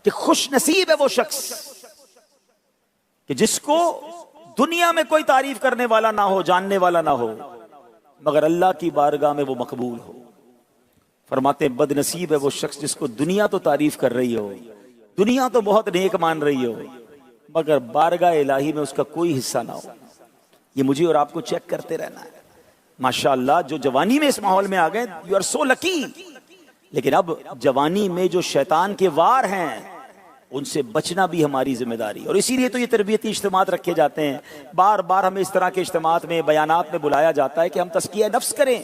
کہ خوش نصیب ہے وہ شخص کہ جس کو دنیا میں کوئی تعریف کرنے والا نہ ہو، جاننے والا نہ ہو، مگر اللہ کی بارگاہ میں وہ مقبول ہو۔ فرماتے ہیں بد نصیب ہے وہ شخص جس کو دنیا تو تعریف کر رہی ہو، دنیا تو بہت نیک مان رہی ہو، مگر بارگاہ الہی میں اس کا کوئی حصہ نہ ہو۔ یہ مجھے اور آپ کو چیک کرتے رہنا ہے۔ ماشاءاللہ جو جوانی میں اس ماحول میں آ گئے، یو آر سو لکی۔ لیکن اب جوانی میں جو شیطان کے وار ہیں ان سے بچنا بھی ہماری ذمہ داری، اور اسی لیے تو یہ تربیتی اجتماعات رکھے جاتے ہیں۔ بار بار ہمیں اس طرح کے اجتماعات میں، بیانات میں بلایا جاتا ہے کہ ہم تزکیہ نفس کریں،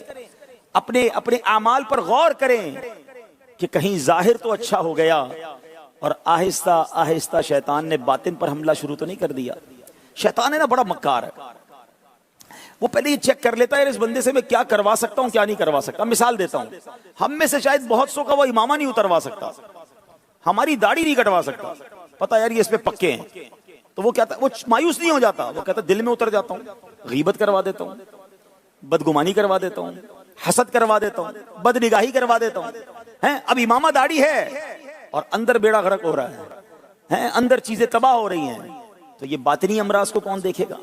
اپنے اعمال پر غور کریں کہ کہیں ظاہر تو اچھا ہو گیا اور آہستہ آہستہ شیطان نے باطن پر حملہ شروع تو نہیں کر دیا۔ شیطان ہے نا بڑا مکار ہے، وہ پہلے یہ چیک کر لیتا ہے اس بندے سے میں کیا کروا سکتا ہوں کیا نہیں کروا سکتا۔ مثال دیتا ہوں، ہم میں سے شاید بہت سو کا وہ امامہ نہیں اتروا سکتا، ہماری داڑھی نہیں کٹوا سکتا، پتہ یار یہ اس پہ پکے ہیں، تو وہ کہتا ہے، وہ مایوس نہیں ہو جاتا، وہ کہتا ہے دل میں اتر جاتا ہوں، غیبت کروا دیتا ہوں، بدگمانی کروا دیتا ہوں، حسد کروا دیتا ہوں، بد نگاہی کروا دیتا ہوں۔ اب امامہ داڑھی ہے اور اندر بیڑا غرق ہو رہا ہے، اندر چیزیں تباہ ہو رہی ہیں، تو یہ باطنی امراض کو کون دیکھے گا؟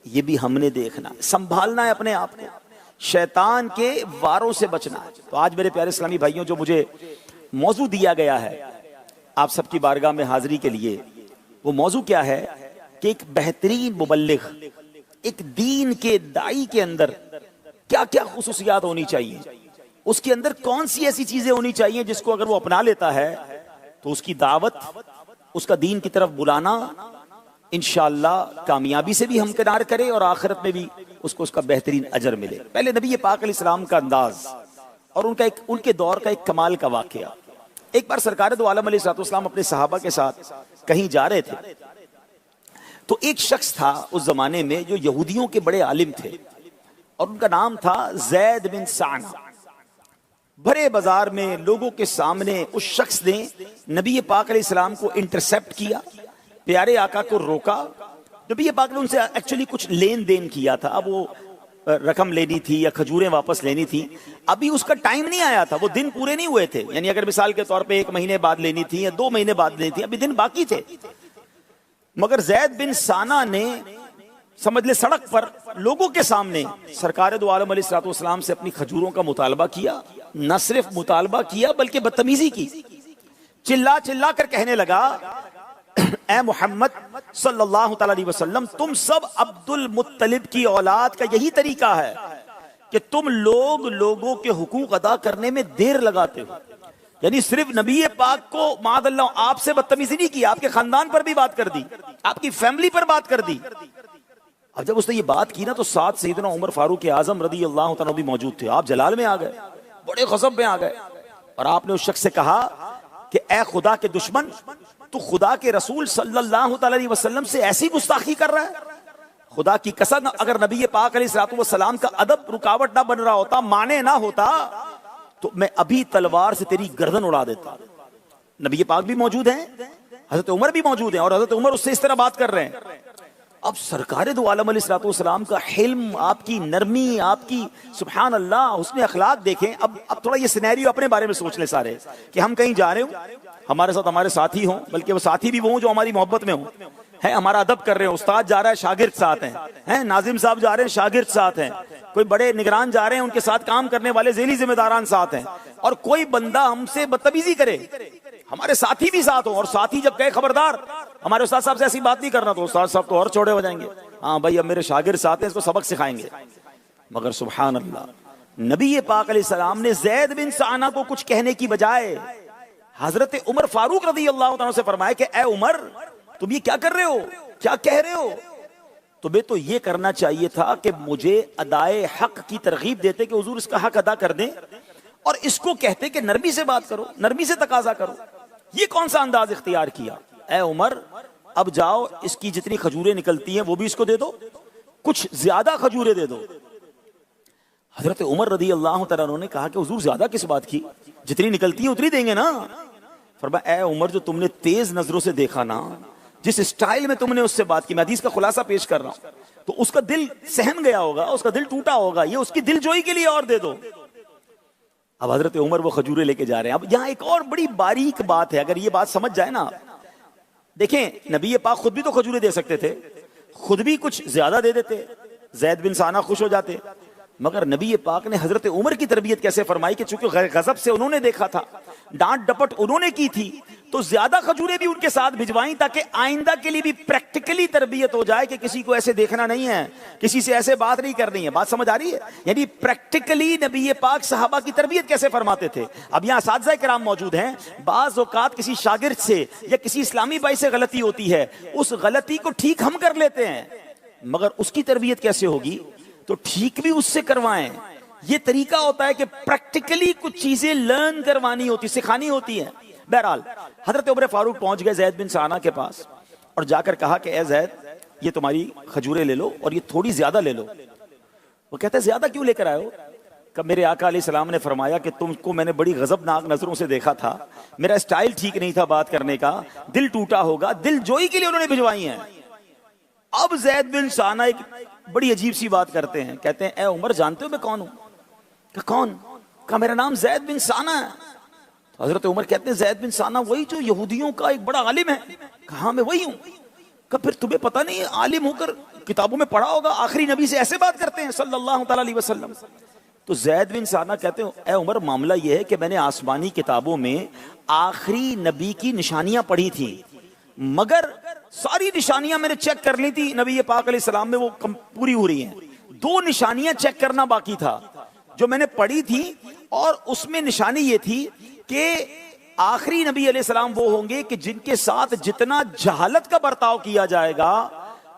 یہ بھی ہم نے دیکھنا، سنبھالنا ہے اپنے آپ کو، شیطان کے واروں سے بچنا ہے۔ تو آج میرے پیارے اسلامی بھائیوں، جو مجھے موضوع دیا گیا ہے آپ سب کی بارگاہ میں حاضری کے لیے، وہ موضوع کیا ہے کہ ایک بہترین مبلغ، ایک دین کے داعی کے اندر کیا کیا خصوصیات ہونی چاہیے، اس کے اندر کون سی ایسی چیزیں ہونی چاہیے جس کو اگر وہ اپنا لیتا ہے تو اس کی دعوت، اس کا دین کی طرف بلانا انشاءاللہ کامیابی سے بھی ہمکنار کرے اور آخرت میں بھی اس کو اس کا بہترین اجر ملے۔ پہلے نبی پاک علیہ السلام کا انداز اور ان کے دور کا ایک کمال کا واقعہ۔ ایک بار سرکار دو عالم علیہ السلام اپنے صحابہ کے ساتھ کہیں جا رہے تھے، تو ایک شخص تھا اس زمانے میں جو یہودیوں کے بڑے عالم تھے، اور ان کا نام تھا زید بن ثعلبہ۔ بھرے بازار میں لوگوں کے سامنے اس شخص نے نبی پاک علیہ السلام کو انٹرسپٹ کیا، پیارے آقا کو روکا۔ نبی پاک نے ان سے ایکچولی کچھ لین دین کیا تھا، اب وہ رقم لینی تھی یا کھجوریں واپس لینی تھی، ابھی اس کا ٹائم نہیں آیا تھا، وہ دن پورے نہیں ہوئے تھے، یعنی اگر مثال کے طور پہ 1 مہینے بعد لینی تھی یا 2 مہینے بعد لینی تھی، ابھی دن باقی تھے۔ مگر زید بن ثعلبہ نے سمجھ لے سڑک پر لوگوں کے سامنے سرکار دو عالم علیہ السلام سے اپنی کھجوروں کا مطالبہ کیا۔ نہ صرف مطالبہ کیا بلکہ بدتمیزی کی، چلا چلا کر کہنے لگا، اے محمد صلی اللہ تعالی علیہ وسلم، تم سب عبد المطلب کی اولاد کا یہی طریقہ ہے کہ تم لوگوں کے حقوق ادا کرنے میں دیر لگاتے ہو۔ یعنی صرف نبی پاک کو معاذ اللہ آپ سے بدتمیزی نہیں کی، آپ کے خاندان پر بھی بات کر دی، آپ کی فیملی پر بات کر دی۔ اب جب اس نے یہ بات کی نا تو ساتھ سیدنا عمر فاروق اعظم رضی اللہ تعالیٰ بھی موجود تھے۔ آپ جلال میں آ گئے، بڑے غضب میں آ گئے، اور آپ نے اس شخص سے کہا کہ اے خدا کے دشمن، تو خدا کے رسول صلی اللہ تعالی علیہ وسلم سے ایسی گستاخی کر رہا ہے؟ خدا کی قسم اگر نبی پاک علیہ السلام کا ادب رکاوٹ نہ بن رہا ہوتا، مانے نہ ہوتا، تو میں ابھی تلوار سے تیری گردن اڑا دیتا۔ نبی پاک بھی موجود ہیں، حضرت عمر بھی موجود ہیں، اور حضرت عمر اس سے اس طرح بات کر رہے ہیں۔ اب سرکار دو عالم علیہ السلام کا حلم، آپ کی نرمی، آپ کی سبحان اللہ حسن اخلاق دیکھیں۔ اب تھوڑا یہ سینیریو اپنے بارے میں سوچ لیں سارے، کہ ہم کہیں جا رہے ہوں، ہمارے ساتھ ہمارے ساتھی ہوں، بلکہ وہ ساتھی بھی وہ ہوں جو ہماری محبت میں ہوں، ہمارا ادب کر رہے ہیں، استاد جا رہا ہے شاگرد ساتھ ہیں، ناظم صاحب جا رہے ہیں شاگرد ساتھ ہیں، کوئی بڑے نگران جا رہے ہیں ان کے ساتھ کام کرنے والے ذیلی ذمہ داران ساتھ ہیں، اور کوئی بندہ ہم سے بدتمیزی کرے، ہمارے ساتھی بھی ساتھ ہوں، اور ساتھی جب کہے خبردار ہمارے استاد صاحب سے ایسی بات نہیں کرنا، تو استاد صاحب تو اور چوڑے ہو جائیں گے، ہاں بھائی اب میرے شاگرد ساتھ ہیں، اس کو سبق سکھائیں گے۔ مگر سبحان اللہ، نبی پاک علیہ السلام نے زید بن ثعلبہ کو کچھ کہنے کی بجائے حضرت عمر فاروق رضی اللہ عنہ سے فرمایا کہ اے عمر، تم یہ کیا کر رہے ہو، کیا کہہ رہے ہو؟ تمہیں تو یہ کرنا چاہیے تھا کہ مجھے ادائے حق کی ترغیب دیتے کہ حضور اس کا حق ادا کر دیں، اور اس کو کہتے کہ نرمی سے بات کرو، نرمی سے تقاضا کرو۔ یہ کون سا انداز اختیار کیا؟ اے عمر، اب جاؤ اس کی جتنی کھجوریں نکلتی ہیں وہ بھی اس کو دے دو، کچھ زیادہ کھجوریں دے دو۔ حضرت عمر رضی اللہ تعالیٰ عنہ نے کہا کہ حضور زیادہ کس بات کی، جتنی نکلتی ہیں اتنی دیں گے نا۔ فرمایا اے عمر، جو تم نے تیز نظروں سے دیکھا نا، جس اسٹائل میں تم نے اس سے بات کی، میں حدیث کا خلاصہ پیش کر رہا ہوں، تو اس کا دل سہم گیا ہوگا، اس کا دل ٹوٹا ہوگا، یہ اس کی دل جوئی کے لیے اور دے دو۔ اب حضرت عمر وہ کھجوریں لے کے جا رہے ہیں. اب یہاں ایک اور بڑی باریک بات ہے, اگر یہ بات سمجھ جائے نا. دیکھیں نبی پاک خود بھی تو کھجوریں دے سکتے تھے, خود بھی کچھ زیادہ دے دیتے, زید بن ثانہ خوش ہو جاتے. مگر نبی پاک نے حضرت عمر کی تربیت کیسے فرمائی کہ چونکہ غضب سے انہوں نے دیکھا تھا, ڈانٹ ڈپٹ انہوں نے کی تھی, تو زیادہ کھجوریں بھی ان کے ساتھ بھجوائیں تاکہ آئندہ کے لیے بھی پریکٹیکلی تربیت ہو جائے کہ کسی کو ایسے دیکھنا نہیں ہے, کسی سے ایسے بات نہیں کرنی ہے. بات سمجھ آ رہی ہے؟ یعنی پریکٹیکلی نبی پاک صحابہ کی تربیت کیسے فرماتے تھے. اب یہاں اساتذہ کرام موجود ہیں, بعض اوقات کسی شاگرد سے یا کسی اسلامی بھائی سے غلطی ہوتی ہے, اس غلطی کو ٹھیک ہم کر لیتے ہیں, مگر اس کی تربیت کیسے ہوگی؟ تو ٹھیک بھی اس سے کروائیں. یہ طریقہ ہوتا ہے کہ پریکٹیکلی کچھ چیزیں لرن کروانی ہوتی, سکھانی ہوتی ہیں. بہرحال حضرت عمر فاروق پہنچ گئے زید بن ثانہ کے پاس اور جا کر کہا کہ اے زید, یہ تمہاری کھجوریں لے لو اور یہ تھوڑی زیادہ لے لو. وہ کہتا ہے زیادہ کیوں لے کر آئے ہو؟ کہ میرے آقا علیہ السلام نے فرمایا کہ تم کو میں نے بڑی غضبناک نظروں سے دیکھا تھا, میرا اسٹائل ٹھیک نہیں تھا بات کرنے کا, دل ٹوٹا ہوگا, دل جوئی کے لیے انہوں نے بھجوائی ہیں. اب زید بن ثانہ ایک بڑی عجیب سی بات کرتے ہیں, کہتے ہیں اے عمر جانتے ہو میں کون ہوں؟ کہ کون؟ کہ میرا نام زید بن ثانہ ہے. تو حضرت عمر کہتے ہیں زید بن ثانہ وہی جو یہودیوں کا ایک بڑا عالم ہے؟ کہاں میں وہی ہوں. کہ پھر تمہیں پتہ نہیں عالم ہو کر کتابوں میں پڑھا ہوگا آخری نبی سے ایسے بات کرتے ہیں صلی اللہ تعالی علیہ وسلم. تو زید بن ثانہ کہتے ہیں اے عمر معاملہ یہ ہے کہ میں نے آسمانی کتابوں میں آخری نبی کی نشانیاں پڑھی تھی, مگر ساری نشانیاں میں نے چیک کر لی تھی نبی پاک علیہ السلام میں وہ پوری ہو رہی ہیں. 2 نشانیاں چیک کرنا باقی تھا جو میں نے پڑھی تھی, اور اس میں نشانی یہ تھی کہ آخری نبی علیہ السلام وہ ہوں گے کہ جن کے ساتھ جتنا جہالت کا برتاؤ کیا جائے گا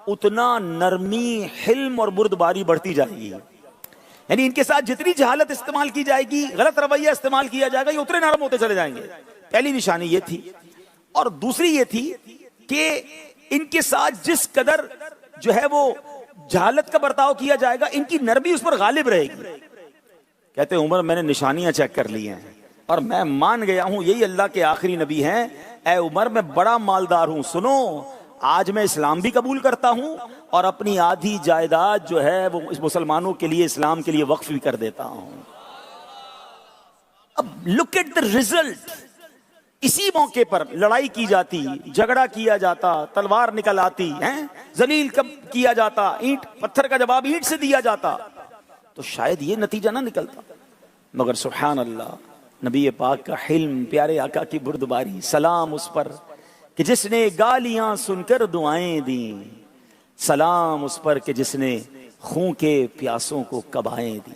اتنا نرمی, حلم اور بردباری بڑھتی جائے گی. یعنی ان کے ساتھ جتنی جہالت استعمال کی جائے گی, غلط رویہ استعمال کیا جائے گا, یہ اتنے نرم ہوتے چلے جائیں گے. پہلی نشانی یہ تھی. اور دوسری یہ تھی کہ ان کے ساتھ جس قدر جو ہے وہ جہالت کا برتاؤ کیا جائے گا ان کی نرمی اس پر غالب رہے گی. کہتے ہیں عمر میں نے نشانیاں چیک کر لی ہیں اور میں مان گیا ہوں یہی اللہ کے آخری نبی ہیں. اے عمر میں بڑا مالدار ہوں, سنو آج میں اسلام بھی قبول کرتا ہوں اور اپنی آدھی جائیداد جو ہے وہ مسلمانوں کے لیے, اسلام کے لیے وقف بھی کر دیتا ہوں. اب لک ایٹ دا ریزلٹ. اسی موقع پر لڑائی کی جاتی, جھگڑا کیا جاتا, تلوار نکل آتی ہیں, ذلیل کیا جاتا, اینٹ پتھر کا جواب اینٹ سے دیا جاتا, تو شاید یہ نتیجہ نہ نکلتا. مگر سبحان اللہ, نبی پاک کا حلم, پیارے آقا کی بردباری, سلام اس پر کہ جس نے گالیاں سن کر دعائیں دیں, سلام اس پر کہ جس نے خون کے پیاسوں کو کبائیں دی.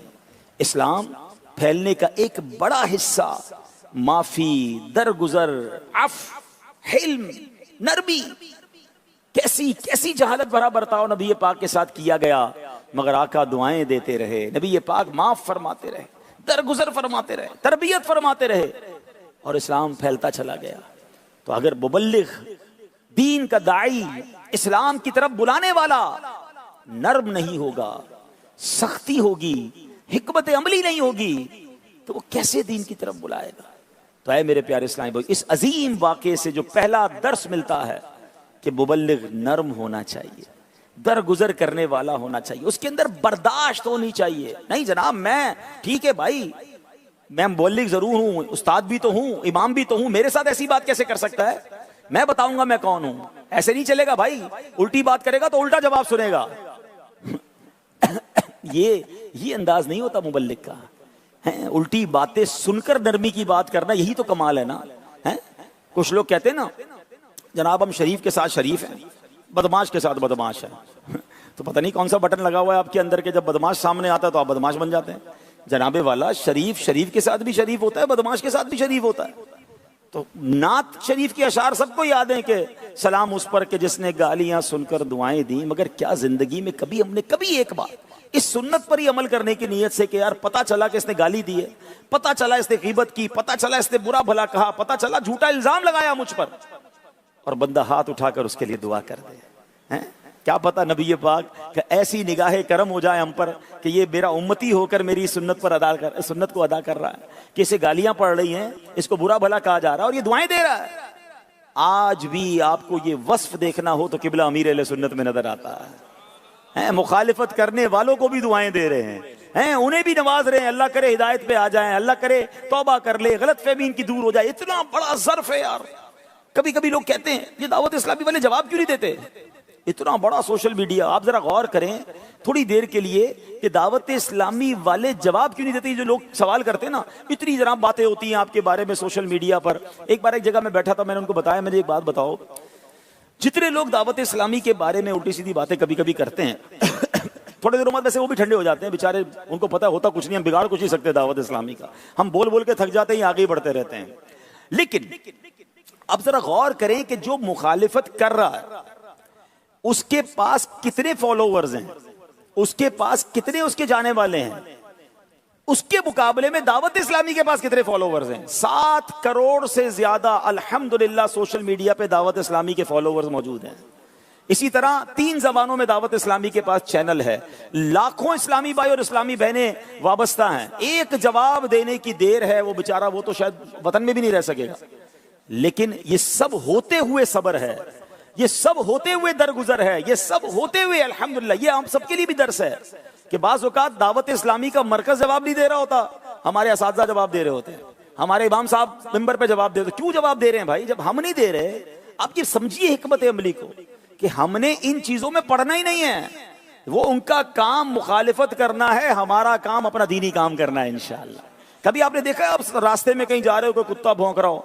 اسلام پھیلنے کا ایک بڑا حصہ معافی, درگزر, عفو, حلم, نرمی. کیسی کیسی جہالت بھرا برتاؤ نبی پاک کے ساتھ کیا گیا, مگر آقا دعائیں دیتے رہے, نبی پاک معاف فرماتے رہے, درگزر فرماتے رہے, تربیت فرماتے رہے, اور اسلام پھیلتا چلا گیا. تو اگر مبلغ, دین کا داعی, اسلام کی طرف بلانے والا نرم نہیں ہوگا, سختی ہوگی, حکمت عملی نہیں ہوگی, تو وہ کیسے دین کی طرف بلائے گا؟ تو اے میرے پیارے اسلامی بھائی, اس عظیم واقعے سے جو پہلا درس ملتا ہے کہ مبلغ نرم ہونا چاہیے, درگزر کرنے والا ہونا چاہیے, اس کے اندر برداشت ہونی چاہیے. نہیں جناب میں ٹھیک ہے بھائی, میں مبلغ ضرور ہوں, استاد بھی تو ہوں, امام بھی تو ہوں, میرے ساتھ ایسی بات کیسے کر سکتا ہے؟ میں بتاؤں گا میں کون ہوں. ایسے نہیں چلے گا بھائی, الٹی بات کرے گا تو الٹا جواب سنے گا. یہ انداز نہیں ہوتا مبلغ کا. الٹی باتیں سن کر نرمی کی بات کرنا, یہی تو کمال ہے نا. کچھ لوگ کہتے ہیں نا جناب ہم شریف کے ساتھ شریف ہیں, بدماش کے ساتھ بدماش ہے. تو پتہ نہیں کون سا بٹن لگا ہوا ہے آپ کے اندر کے جب بدماش سامنے آتا ہے تو آپ بدماش بن جاتے ہیں. جناب والا, شریف کے ساتھ بھی شریف ہوتا ہے, بدماش کے ساتھ بھی شریف ہوتا ہے. تو نعت شریف کے اشعار سب کو یاد ہیں کہ سلام اس پر کہ جس نے گالیاں سن کر دعائیں دیں. مگر کیا زندگی میں ہم نے کبھی ایک بار اس سنت پر ہی عمل کرنے کی نیت سے کہ یار پتا چلا کہ اس نے گالی دی ہے, پتا چلا اس نے غیبت کی, پتا چلا اس نے برا بھلا کہا, پتا چلا جھوٹا الزام لگایا مجھ پر, اور بندہ ہاتھ اٹھا کر اس کے لیے دعا کر دے. کیا پتا نبی پاک کہ ایسی نگاہ کرم ہو جائے ہم پر کہ یہ میرا امتی ہو کر میری سنت کو ادا کر رہا ہے, کہ اسے گالیاں پڑ رہی ہیں, اس کو برا بھلا کہا جا رہا ہے اور یہ دعائیں دے رہا ہے. آج بھی آپ کو یہ وصف دیکھنا ہو تو قبلہ امیر اہل سنت میں نظر آتا ہے. مخالفت کرنے والوں کو بھی دعائیں دے رہے ہیں, ہیں, انہیں بھی نواز رہے ہیں. اللہ کرے ہدایت پہ آ جائیں, اللہ کرے توبہ کر لے, غلط فہمی ان کی دور ہو جائے. اتنا بڑا ظرف ہے یار. کبھی کبھی لوگ کہتے ہیں یہ دعوت اسلامی والے جواب کیوں نہیں دیتے؟ اتنا بڑا سوشل میڈیا, آپ ذرا غور کریں تھوڑی دیر کے لیے کہ دعوت اسلامی والے جواب کیوں نہیں دیتے. جو لوگ سوال کرتے ہیں نا, اتنی جناب باتیں ہوتی ہیں آپ کے بارے میں سوشل میڈیا پر. ایک بار ایک جگہ میں بیٹھا تھا, میں نے ان کو بتایا, میں نے ایک بات بتاؤ, جتنے لوگ دعوت اسلامی کے بارے میں الٹی سیدھی باتیں کبھی کبھی کرتے ہیں, تھوڑے دنوں بعد ویسے وہ بھی ٹھنڈے ہو جاتے ہیں بیچارے, ان کو پتا ہوتا کچھ نہیں, ہم بگاڑ کچھ نہیں سکتے دعوت اسلامی کا, ہم بول بول کے تھک جاتے ہیں, آگے ہی بڑھتے رہتے ہیں. لیکن اب ذرا غور کریں کہ جو مخالفت کر رہا ہے اس کے پاس کتنے فالوورز ہیں, اس کے پاس کتنے اس کے جانے والے ہیں, اس کے مقابلے میں دعوت اسلامی کے پاس کتنے فالوورز ہیں. 7 کروڑ سے زیادہ الحمدللہ سوشل میڈیا پہ دعوت اسلامی کے فالوورز موجود ہیں. اسی طرح 3 زبانوں میں دعوت اسلامی کے پاس چینل ہے. لاکھوں اسلامی بھائی اور اسلامی بہنیں وابستہ ہیں. ایک جواب دینے کی دیر ہے, وہ بیچارہ وہ تو شاید وطن میں بھی نہیں رہ سکے گا. لیکن یہ سب ہوتے ہوئے صبر ہے, یہ سب ہوتے ہوئے درگزر ہے, یہ سب ہوتے ہوئے الحمدللہ. یہ ہم سب کے لیے بھی درس ہے کہ بعض اوقات دعوت اسلامی کا مرکز جواب نہیں دے رہا ہوتا, ہمارے اساتذہ جواب دے رہے ہوتے ہیں, ہمارے امام صاحب منبر پہ جواب دے رہے. کیوں جواب دے رہے ہیں بھائی جب ہم نہیں دے رہے؟ آپ یہ سمجھیے حکمت عملی کو کہ ہم نے ان چیزوں میں پڑھنا ہی نہیں ہے. وہ ان کا کام مخالفت کرنا ہے, ہمارا کام اپنا دینی کام کرنا ہے انشاءاللہ. کبھی آپ نے دیکھا ہے آپ راستے میں کہیں جا رہے ہو, کوئی کتا بھونک رہا ہو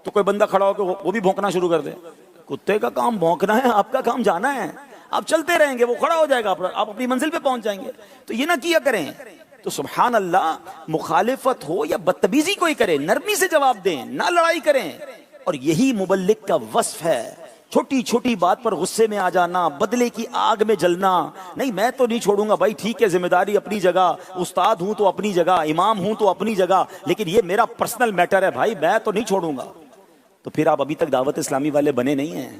تو کوئی بندہ کھڑا ہو کہ وہ بھی بھونکنا شروع کر دے؟ کتے کا کام بھونکنا ہے, آپ کا کام جانا ہے. آپ چلتے رہیں گے, وہ کھڑا ہو جائے گا, آپ اپنی منزل پہ پہنچ جائیں گے. تو یہ نہ کیا کریں. تو سبحان اللہ, مخالفت ہو یا بدتمیزی کوئی کرے, نرمی سے جواب دیں, نہ لڑائی کریں. اور یہی مبلغ کا وصف ہے. چھوٹی چھوٹی بات پر غصے میں آ جانا, بدلے کی آگ میں جلنا, نہیں میں تو نہیں چھوڑوں گا بھائی, ٹھیک ہے ذمہ داری اپنی جگہ, استاد ہوں تو اپنی جگہ, امام ہوں تو اپنی جگہ, لیکن یہ میرا پرسنل میٹر ہے بھائی, میں تو نہیں چھوڑوں گا. تو پھر آپ ابھی تک دعوت اسلامی والے بنے نہیں ہیں.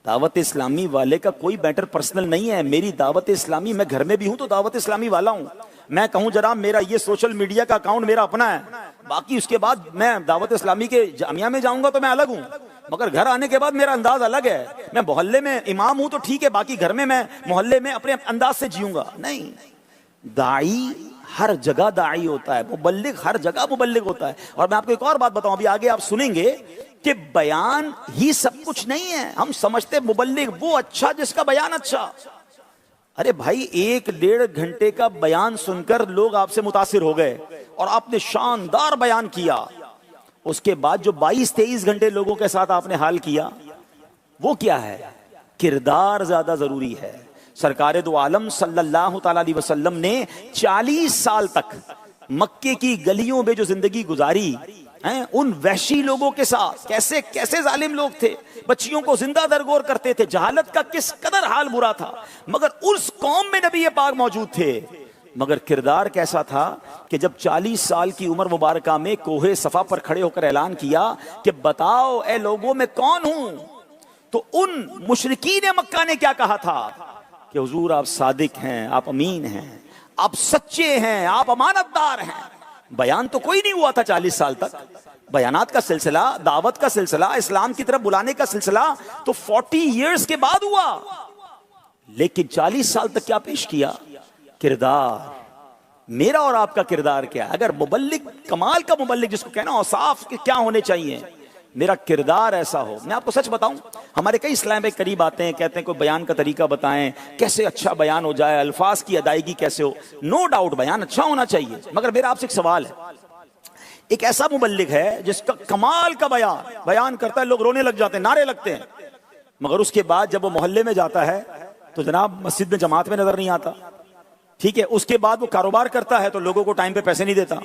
دعوت اسلامی والے کا کوئی میٹر پرسنل نہیں ہے. میری دعوت اسلامی, میں گھر میں بھی ہوں تو دعوت اسلامی والا ہوں. میں کہوں جناب میرا یہ سوشل میڈیا کا اکاؤنٹ میرا اپنا ہے, باقی اس کے بعد میں دعوت اسلامی کے جامعہ میں جاؤں گا تو میں الگ ہوں, مگر گھر آنے کے بعد میرا انداز الگ ہے. میں محلے میں امام ہوں تو ٹھیک ہے, باقی گھر میں محلے میں اپنے انداز سے جیوں گا. نہیں, داعی ہر جگہ داعی ہوتا ہے, مبلغ ہر جگہ مبلغ ہوتا ہے. اور میں آپ کو ایک اور بات بتاؤں, ابھی آگے آپ سنیں گے کہ بیان ہی سب کچھ نہیں ہے. ہم سمجھتے مبلغ وہ اچھا جس کا بیان اچھا. ارے بھائی 1-1.5 گھنٹے کا بیان سن کر لوگ آپ سے متاثر ہو گئے اور آپ نے شاندار بیان کیا. اس کے بعد جو 22-23 گھنٹے لوگوں کے ساتھ آپ نے حال کیا, وہ کیا ہے؟ کردار زیادہ ضروری ہے. سرکار دو عالم صلی اللہ تعالی علیہ وسلم نے 40 سال تک مکے کی گلیوں میں جو زندگی گزاری, ان وحشی لوگوں کے ساتھ, کیسے کیسے ظالم لوگ تھے, بچیوں کو زندہ درگور کرتے تھے, جہالت کا کس قدر حال برا تھا, مگر اس قوم میں نبی پاک موجود تھے. مگر کردار کیسا تھا کہ جب 40 سال کی عمر مبارکہ میں کوہ صفا پر کھڑے ہو کر اعلان کیا کہ بتاؤ اے لوگوں میں کون ہوں, تو ان مشرکین مکہ نے کیا کہا تھا کہ حضور آپ صادق ہیں, آپ امین ہیں, آپ سچے ہیں, آپ امانت دار ہیں. بیان تو کوئی نہیں ہوا تھا 40 سال تک. بیانات کا سلسلہ, دعوت کا سلسلہ, اسلام کی طرف بلانے کا سلسلہ تو 40 ایئرز کے بعد ہوا. لیکن 40 سال تک کیا پیش کیا؟ کردار. میرا اور آپ کا کردار کیا ہے؟ اگر مبلغ, کمال کا مبلغ جس کو کہنا اوصاف کیا ہونے چاہیے, میرا کردار ایسا ہو. میں آپ کو سچ بتاؤں, ہمارے کئی اسلام بھائی قریب آتے ہیں, کہتے ہیں کوئی بیان کا طریقہ بتائیں, کیسے اچھا بیان ہو جائے, الفاظ کی ادائیگی کیسے ہو. نو ڈاؤٹ بیان اچھا ہونا چاہیے, مگر میرا آپ سے ایک سوال ہے. ایک ایسا مبلغ ہے جس کا کمال کا بیان کرتا ہے, لوگ رونے لگ جاتے ہیں, نعرے لگتے ہیں, مگر اس کے بعد جب وہ محلے میں جاتا ہے تو جناب مسجد میں جماعت میں نظر نہیں آتا. ٹھیک ہے, اس کے بعد وہ کاروبار کرتا ہے تو لوگوں کو ٹائم پہ پیسے نہیں دیتا,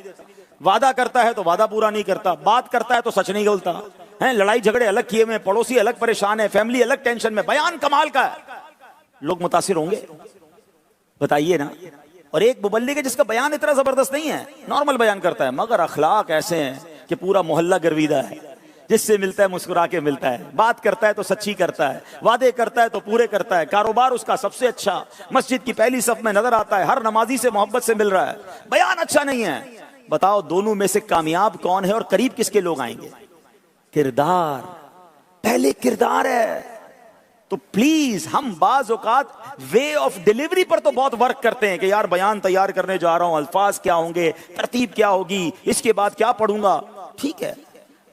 وعدہ کرتا ہے تو وعدہ پورا نہیں کرتا, بات کرتا ہے تو سچ نہیں بولتا, لڑائی جھگڑے الگ کیے ہوئے, پڑوسی الگ پریشان ہے, فیملی الگ ٹینشن میں, بیان کمال کا ہے. لوگ متاثر ہوں گے؟ بتائیے نا. اور ایک مبلغ ہے جس کا بیان اتنا زبردست نہیں ہے, نارمل بیان کرتا ہے, مگر اخلاق ایسے ہیں کہ پورا محلہ گرویدہ ہے, جس سے ملتا ہے مسکرا کے ملتا ہے, بات کرتا ہے تو سچی کرتا ہے, وعدے کرتا ہے تو پورے کرتا ہے, کاروبار اس کا سب سے اچھا, مسجد کی پہلی صف میں نظر آتا ہے, ہر نمازی سے محبت سے مل رہا ہے. بیان اچھا نہیں ہے. بتاؤ دونوں میں سے کامیاب کون ہے اور قریب کس کے لوگ آئیں گے؟ کردار. پہلے کردار ہے تو پلیز ہم بعض اوقات وے آف ڈیلیوری پر تو بہت ورک کرتے ہیں کہ یار بیان تیار کرنے جا رہا ہوں، الفاظ کیا ہوں گے، ترتیب کیا ہوگی، اس کے بعد کیا پڑھوں گا. ٹھیک ہے،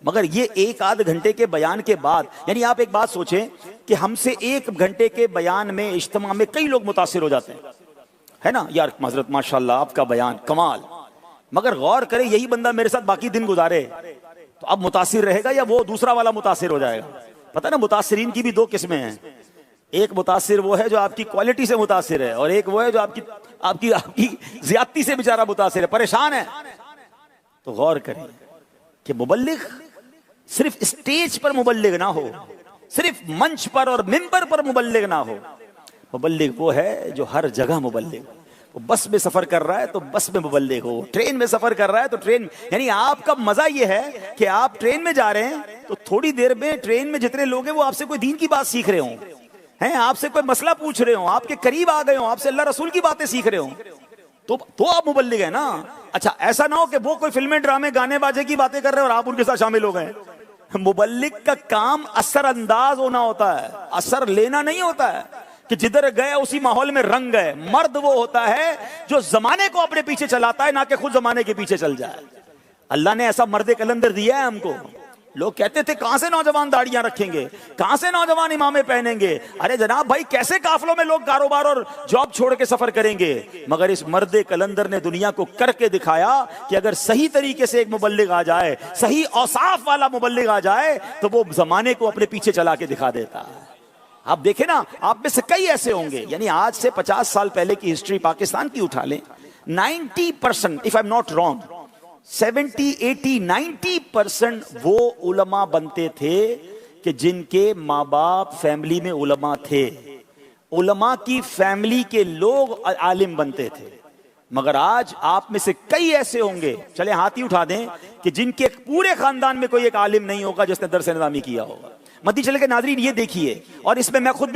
مگر یہ 1 آدھ گھنٹے کے بیان کے بعد، یعنی آپ ایک بات سوچیں کہ ہم سے 1 گھنٹے کے بیان میں اجتماع میں کئی لوگ متاثر ہو جاتے ہیں، ہے نا، یار حضرت ماشاءاللہ آپ کا بیان کمال. مگر غور کرے یہی بندہ میرے ساتھ باقی دن گزارے تو اب متاثر رہے گا یا وہ دوسرا والا متاثر ہو جائے گا؟ پتہ نا متاثرین کی بھی 2 قسمیں ہیں. ایک متاثر وہ ہے جو آپ کی کوالٹی سے متاثر ہے، اور ایک وہ ہے جو آپ کی زیادتی سے بیچارہ متاثر ہے، پریشان ہے. تو غور کریں کہ مبلغ صرف اسٹیج پر مبلغ نہ ہو، صرف منچ پر اور ممبر پر مبلغ نہ ہو. مبلغ وہ ہے جو ہر جگہ مبلغ ہو. وہ بس میں سفر کر رہا ہے تو بس میں مبلغ ہو، ٹرین میں سفر کر رہا ہے تو ٹرین، یعنی آپ کا مزہ یہ ہے کہ آپ ٹرین میں جا رہے ہیں تو تھوڑی دیر میں ٹرین میں جتنے لوگ ہیں وہ آپ سے کوئی دین کی بات سیکھ رہے ہوں ہیں، آپ سے کوئی مسئلہ پوچھ رہے ہوں، آپ کے قریب آ گئے ہوں، آپ سے اللہ رسول کی باتیں سیکھ رہے ہوں، تو آپ مبلغ ہیں نا. اچھا ایسا نہ ہو کہ وہ کوئی فلمیں ڈرامے گانے باجے کی باتیں کر رہے ہیں اور آپ ان کے ساتھ شامل ہو گئے. مبلغ کا کام اثر انداز ہونا ہوتا ہے، اثر لینا نہیں ہوتا ہے کہ جدھر گئے اسی ماحول میں رنگ گئے. مرد وہ ہوتا ہے جو زمانے کو اپنے پیچھے چلاتا ہے، نہ کہ خود زمانے کے پیچھے چل جائے. اللہ نے ایسا مرد کلندر دیا ہے ہم کو. لوگ کہتے تھے کہاں سے نوجوان داڑیاں رکھیں گے، کہاں سے نوجوان امامے پہنیں گے. ارے جناب بھائی کیسے قافلوں میں لوگ کاروبار اور جاب چھوڑ کے سفر کریں گے؟ مگر اس مرد کلندر نے دنیا کو کر کے دکھایا کہ اگر صحیح طریقے سے ایک مبلغ آ جائے، صحیح اوصاف والا مبلغ آ جائے تو وہ زمانے کو اپنے پیچھے چلا کے دکھا دیتا ہے. آپ دیکھیں نا، آپ میں سے کئی ایسے ہوں گے، یعنی آج سے 50 سال پہلے کی ہسٹری پاکستان کی اٹھا لیں، 90% if I'm not wrong 70, 80, 90% وہ علماء بنتے تھے کہ جن کے ماں باپ فیملی میں علماء تھے. علماء کی فیملی کے لوگ عالم بنتے تھے. مگر آج آپ میں سے کئی ایسے ہوں گے، چلے ہاتھ ہی اٹھا دیں، کہ جن کے پورے خاندان میں کوئی ایک عالم نہیں ہوگا جس نے درس نظامی کیا ہوگا. مدی چلے کے ناظرین یہ دیکھیے، اور اس میں میں خود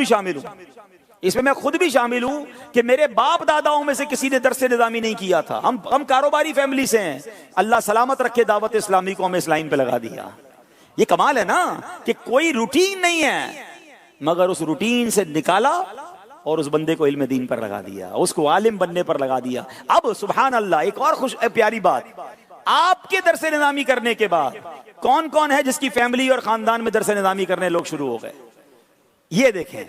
بھی شامل ہوں، کہ میرے باپ داداؤں میں سے کسی نے درس نظامی نہیں کیا تھا. ہم کاروباری فیملی سے ہیں، اللہ سلامت رکھے دعوت اسلامی کو ہمیں اس لائن پہ لگا دیا. یہ کمال ہے نا کہ کوئی روٹین نہیں ہے، مگر اس روٹین سے نکالا اور اس بندے کو علم دین پر لگا دیا، اس کو عالم بننے پر لگا دیا. اب سبحان اللہ ایک اور پیاری بات، آپ کے درس نظامی کرنے کے بعد کون کون ہے جس کی فیملی اور خاندان میں درس نظامی کرنے لوگ شروع ہو گئے؟ یہ دیکھیں،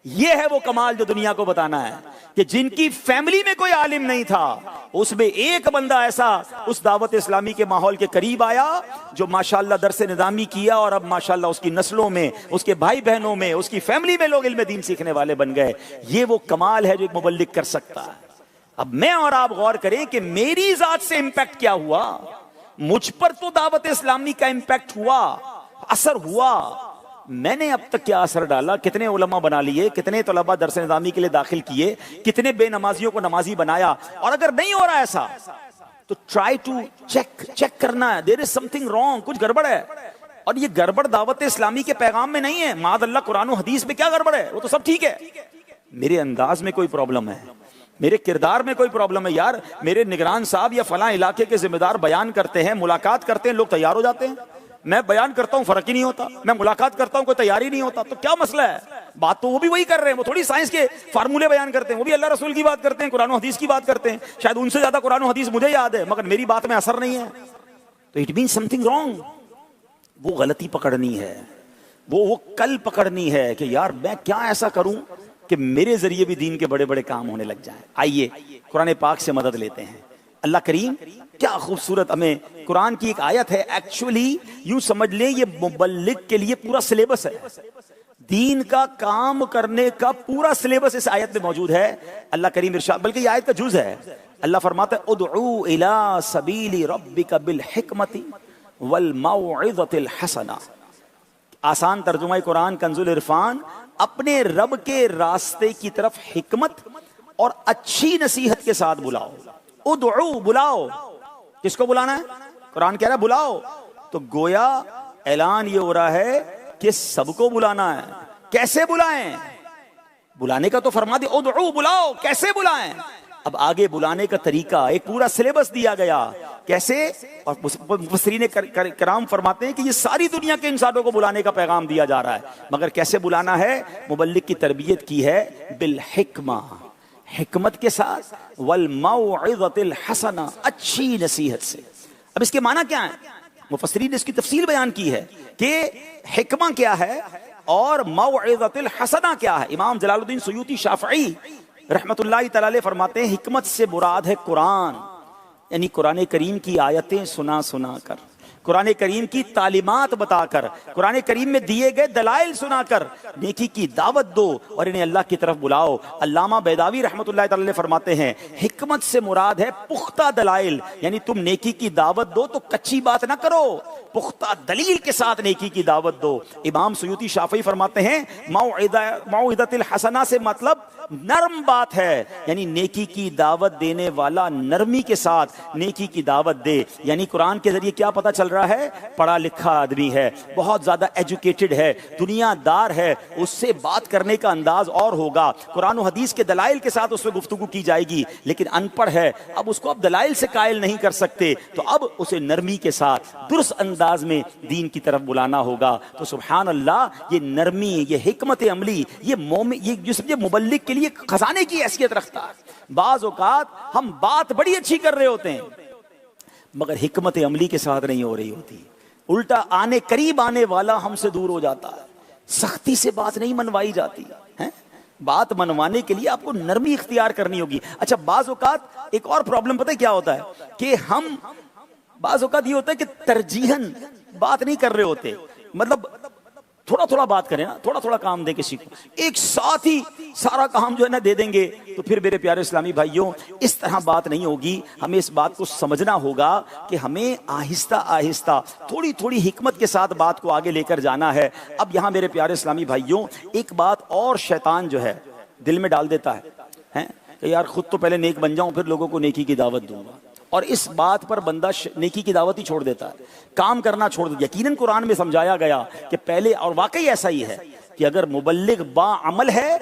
یہ ہے وہ کمال جو دنیا کو بتانا ہے کہ جن کی فیملی میں کوئی عالم نہیں تھا، اس میں ایک بندہ ایسا اس دعوت اسلامی کے ماحول کے قریب آیا جو ماشاءاللہ درس نظامی کیا، اور اب ماشاءاللہ اس کی نسلوں میں، اس کے بھائی بہنوں میں، اس کی فیملی میں لوگ علم دین سیکھنے والے بن گئے. یہ وہ کمال ہے جو ایک مبلغ کر سکتا ہے. اب میں اور آپ غور کریں کہ میری ذات سے امپیکٹ کیا ہوا. مجھ پر تو دعوت اسلامی کا امپیکٹ ہوا، اثر ہوا. میں نے اب تک کیا اثر ڈالا، کتنے علماء بنا لیے، کتنے طلباء درس نظامی کے لیے داخل کیے، کتنے بے نمازیوں کو نمازی بنایا. اور اگر نہیں ہو رہا ایسا تو ٹرائی ٹو چیک کرنا ہے، دیر از سم تھنگ رانگ، کچھ گڑبڑ ہے. اور یہ گڑبڑ دعوت اسلامی کے پیغام میں نہیں ہے، معاذ اللہ قرآن و حدیث میں کیا گڑبڑ ہے، وہ تو سب ٹھیک ہے. میرے انداز میں کوئی پرابلم ہے، میرے کردار میں کوئی پرابلم ہے. یار میرے نگران صاحب یا فلاں علاقے کے ذمہ دار بیان کرتے ہیں، ملاقات کرتے ہیں، لوگ تیار ہو جاتے ہیں. میں بیان کرتا ہوں فرق ہی نہیں ہوتا، میں ملاقات کرتا ہوں کوئی تیاری نہیں ہوتا. تو کیا مسئلہ ہے؟ بات تو وہ بھی وہی کر رہے ہیں، وہ تھوڑی سائنس کے فارمولے بیان کرتے ہیں، وہ بھی اللہ رسول کی بات کرتے ہیں، قرآن و حدیث کی بات کرتے ہیں. شاید ان سے زیادہ قرآن و حدیث مجھے یاد ہے، مگر میری بات میں اثر نہیں ہے. تو it means some thing wrong. وہ غلطی پکڑنی ہے، وہ کل پکڑنی ہے کہ یار میں کیا ایسا کروں کہ میرے ذریعے بھی دین کے بڑے بڑے کام ہونے لگ جائیں. آئیے قرآن پاک سے مدد لیتے ہیں. اللہ کریم کیا خوبصورت ہمیں قرآن کی ایک آیت ہے، ایکچولی یوں سمجھ لیں یہ مبلغ کے لیے پورا سلیبس ہے، دین کا کام کرنے کا پورا سلیبس اس آیت میں موجود ہے. اللہ کریم ارشاد، بلکہ یہ آیت کا جز ہے. اللہ فرماتا ہے ادعو الی سبیل ربک بالحکمت والموعظۃ الحسنہ. آسان ترجمہ قرآن کنز العرفان، اپنے رب کے راستے کی طرف حکمت اور اچھی نصیحت کے ساتھ بلاؤ. ادعو، بلاؤ. کس کو بلانا ہے؟ قرآن کہہ رہا ہے بلاؤ. تو گویا اعلان یہ ہو رہا ہے کہ سب کو بلانا ہے. کیسے بلائیں؟ بلانے کا تو فرما دیا ادعو، بلاؤ. کیسے بلائیں؟ اب آگے بلانے کا طریقہ، ایک پورا سلیبس دیا گیا کیسے، اور مفسرین کرام فرماتے ہیں کہ یہ ساری دنیا کے انسانوں کو بلانے کا پیغام دیا جا رہا ہے، مگر کیسے بلانا ہے؟ مبلغ کی تربیت کی ہے بالحکمہ، حکمت کے ساتھ، والموعظۃ الحسنہ، اچھی نصیحت سے۔ اب اس کے معنی کیا ہے؟ مفسرین نے اس کی تفصیل بیان کی ہے کہ حکمہ کیا ہے اور موعظۃ الحسنہ کیا ہے۔ امام جلال الدین سیوطی شافعی رحمت اللہ تعالی علیہ فرماتے ہیں حکمت سے مراد ہے قرآن، یعنی قرآن کریم کی آیتیں سنا سنا کر، قرآن کریم کی تعلیمات بتا کر، قرآن کریم میں دیے گئے دلائل سنا کر نیکی کی دعوت دو اور انہیں اللہ کی طرف بلاؤ۔ علامہ بیضاوی رحمۃ اللہ تعالی علیہ فرماتے ہیں حکمت سے مراد ہے پختہ دلائل، یعنی تم نیکی کی دعوت دو تو کچی بات نہ کرو، پختہ دلیل کے ساتھ نیکی کی دعوت دو۔ امام سیوطی شافعی فرماتے ہیں موعظۃ الحسنہ سے مطلب نرم بات ہے، یعنی نیکی کی دعوت دینے والا نرمی کے ساتھ نیکی کی دعوت دے۔ یعنی قرآن کے ذریعے کیا پتہ چل رہا ہے؟ پڑھا لکھا آدمی ہے، بہت زیادہ ایجوکیٹڈ ہے، دنیا دار ہے، اس سے بات کرنے کا انداز اور ہوگا، قرآن و حدیث کے دلائل کے ساتھ اس سے گفتگو کی جائے گی، لیکن ان پڑھ ہے، اب اس کو اب دلائل سے قائل نہیں کر سکتے، تو اب اسے نرمی کے ساتھ درست انداز میں دین کی طرف بلانا ہوگا۔ تو سبحان اللہ، یہ نرمی، یہ حکمت عملی، یہ جس مبلغ کے لیے خزانے کی حیثیت رکھتا ہے۔ بعض اوقات ہم بات بڑی اچھی کر رہے ہوتے ہیں مگر حکمت عملی کے ساتھ نہیں ہو رہی ہوتی، الٹا قریب آنے والا ہم سے دور ہو جاتا ہے، سختی سے بات نہیں منوائی جاتی ہے۔ بات منوانے کے لیے آپ کو نرمی اختیار کرنی ہوگی۔ اچھا، بعض اوقات ایک اور پرابلم پتہ ہے کیا ہوتا ہے کہ ہم بعض اوقات یہ ہوتا ہے کہ ترجیحاً بات نہیں کر رہے ہوتے، مطلب تھوڑا تھوڑا بات کریں نا، تھوڑا تھوڑا کام دیں کسی کو، ایک ساتھ ہی سارا کام جو ہے نا دے دیں گے، تو پھر میرے پیارے اسلامی بھائیوں اس طرح بات نہیں ہوگی۔ ہمیں اس بات کو سمجھنا ہوگا کہ ہمیں آہستہ آہستہ تھوڑی تھوڑی حکمت کے ساتھ بات کو آگے لے کر جانا ہے۔ اب یہاں میرے پیارے اسلامی بھائیوں ایک بات اور شیطان جو ہے دل میں ڈال دیتا ہے کہ یار خود تو پہلے نیک بن جاؤں پھر لوگوں کو نیکی کی دعوت دوں گا، اور اس بات پر بندہ نیکی کی دعوت ہی چھوڑ دیتا ہے، کام کرنا چھوڑ دیتا ہے۔ یقیناً قرآن میں سمجھایا گیا کہ پہلے، اور واقعی ایسا ہی ہے کہ اگر مبلغ با عمل ہے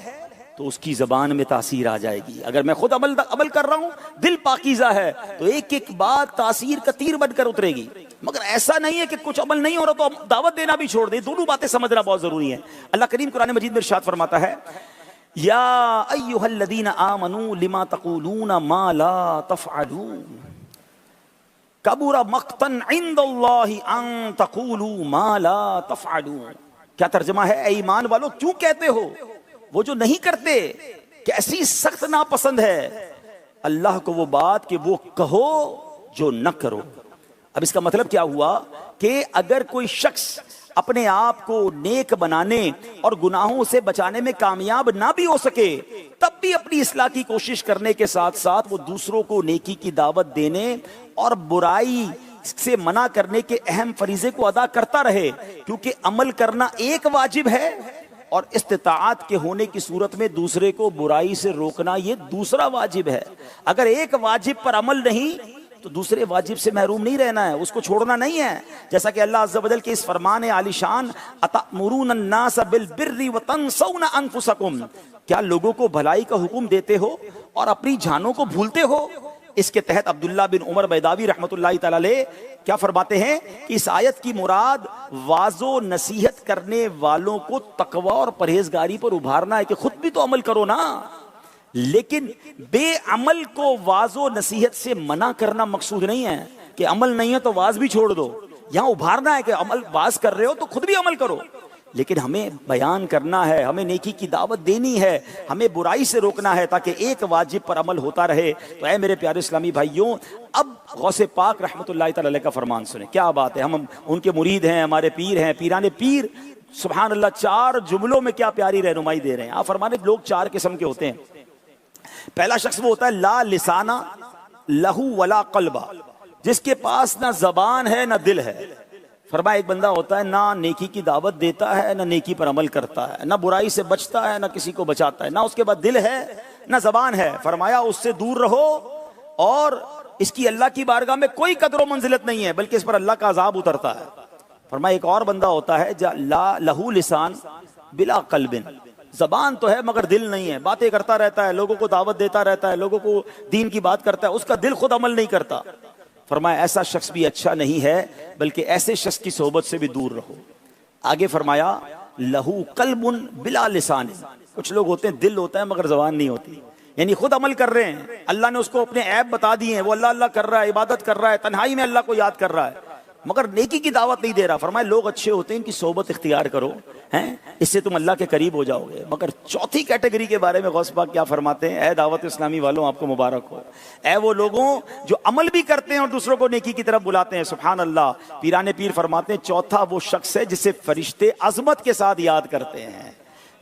تو اس کی زبان میں تاثیر آ جائے گی۔ اگر میں خود عمل کر رہا ہوں، دل پاکیزہ ہے، تو ایک ایک بات تاثیر کا تیر بن کر اترے گی۔ مگر ایسا نہیں ہے کہ کچھ عمل نہیں ہو رہا تو دعوت دینا بھی چھوڑ دیں، دونوں باتیں سمجھنا بہت ضروری ہے۔ اللہ کریم قرآن مجید میں ارشاد فرماتا ہے یا ایھا الذین آمنوا لما تقولون ما لا تفعلون کبر مقتا عند اللہ ان تقولوا ما لا تفعلون۔ کیا ترجمہ ہے؟ اے ایمان والو کیوں کہتے ہو وہ جو نہیں کرتے، کیسی سخت ناپسند ہے اللہ کو وہ بات کہ وہ کہو جو نہ کرو۔ اب اس کا مطلب کیا ہوا کہ اگر کوئی شخص اپنے آپ کو نیک بنانے اور گناہوں سے بچانے میں کامیاب نہ بھی ہو سکے، تب بھی اپنی اصلاح کی کوشش کرنے کے ساتھ ساتھ وہ دوسروں کو نیکی کی دعوت دینے اور برائی سے منع کرنے کے اہم فریضے کو ادا کرتا رہے، کیونکہ عمل کرنا ایک واجب ہے اور استطاعت کے ہونے کی صورت میں دوسرے کو برائی سے روکنا یہ دوسرا واجب ہے۔ اگر ایک واجب پر عمل نہیں تو دوسرے واجب سے محروم نہیں رہنا ہے، اس کو چھوڑنا نہیں ہے، جیسا کہ اللہ عز و جل کے اس فرمان عالی شان اتأمرون الناس بالبر وتنسون انفسکم، کیا لوگوں کو بھلائی کا حکم دیتے ہو اور اپنی جانوں کو بھولتے ہو؟ اس کے تحت عبداللہ بن عمر بیضاوی رحمۃ اللہ تعالی علیہ کیا فرماتے ہیں کہ اس آیت کی مراد واعظ و نصیحت کرنے والوں کو تقوی اور پرہیزگاری پر ابھارنا ہے کہ خود بھی تو عمل کرو نا، لیکن بے عمل کو واعظ و نصیحت سے منع کرنا مقصود نہیں ہے کہ عمل نہیں ہے تو واعظ بھی چھوڑ دو، یہاں ابھارنا ہے کہ عمل واعظ کر رہے ہو تو خود بھی عمل کرو، لیکن ہمیں بیان کرنا ہے، ہمیں نیکی کی دعوت دینی ہے، ہمیں برائی سے روکنا ہے تاکہ ایک واجب پر عمل ہوتا رہے۔ تو اے میرے پیارے اسلامی بھائیوں، اب غوث پاک رحمۃ اللہ تعالی علیہ کا فرمان سنیں، کیا بات ہے، ہم ان کے مرید ہیں، ہمارے پیر ہیں، پیران پیر، سبحان اللہ، 4 جملوں میں کیا پیاری رہنمائی دے رہے ہیں۔ آپ فرمانے لوگ 4 قسم کے ہوتے ہیں۔ پہلا شخص وہ ہوتا ہے لا لسانہ لہو ولا قلبہ، جس کے پاس نہ زبان ہے نہ دل ہے۔ فرمایا ایک بندہ ہوتا ہے نہ نیکی کی دعوت دیتا ہے نہ نیکی پر عمل کرتا ہے، نہ برائی سے بچتا ہے نہ کسی کو بچاتا ہے، نہ اس کے بعد دل ہے نہ زبان ہے۔ فرمایا اس سے دور رہو اور اس کی اللہ کی بارگاہ میں کوئی قدر و منزلت نہیں ہے بلکہ اس پر اللہ کا عذاب اترتا ہے۔ فرمایا ایک اور بندہ ہوتا ہے لا لہو لسان بلا قلب، زبان تو ہے مگر دل نہیں ہے، باتیں کرتا رہتا ہے، لوگوں کو دعوت دیتا رہتا ہے، لوگوں کو دین کی بات کرتا ہے، اس کا دل خود عمل نہیں کرتا۔ فرمایا ایسا شخص بھی اچھا نہیں ہے، بلکہ ایسے شخص کی صحبت سے بھی دور رہو۔ آگے فرمایا لہو قلب بلا لسان، کچھ لوگ ہوتے ہیں دل ہوتا ہے مگر زبان نہیں ہوتی، یعنی خود عمل کر رہے ہیں، اللہ نے اس کو اپنے عیب بتا دیے ہیں، وہ اللہ اللہ کر رہا ہے، عبادت کر رہا ہے، تنہائی میں اللہ کو یاد کر رہا ہے، مگر نیکی کی دعوت نہیں دے رہا۔ فرمایا لوگ اچھے ہوتے ہیں، ان کی صحبت اختیار کرو، ہیں اس سے تم اللہ کے قریب ہو جاؤ گے۔ مگر چوتھی کیٹیگری کے بارے میں غوث پاک کیا فرماتے ہیں؟ اے دعوت اسلامی والوں آپ کو مبارک ہو، اے وہ لوگوں جو عمل بھی کرتے ہیں اور دوسروں کو نیکی کی طرف بلاتے ہیں۔ سبحان اللہ، پیران پیر فرماتے ہیں چوتھا وہ شخص ہے جسے فرشتے عظمت کے ساتھ یاد کرتے ہیں۔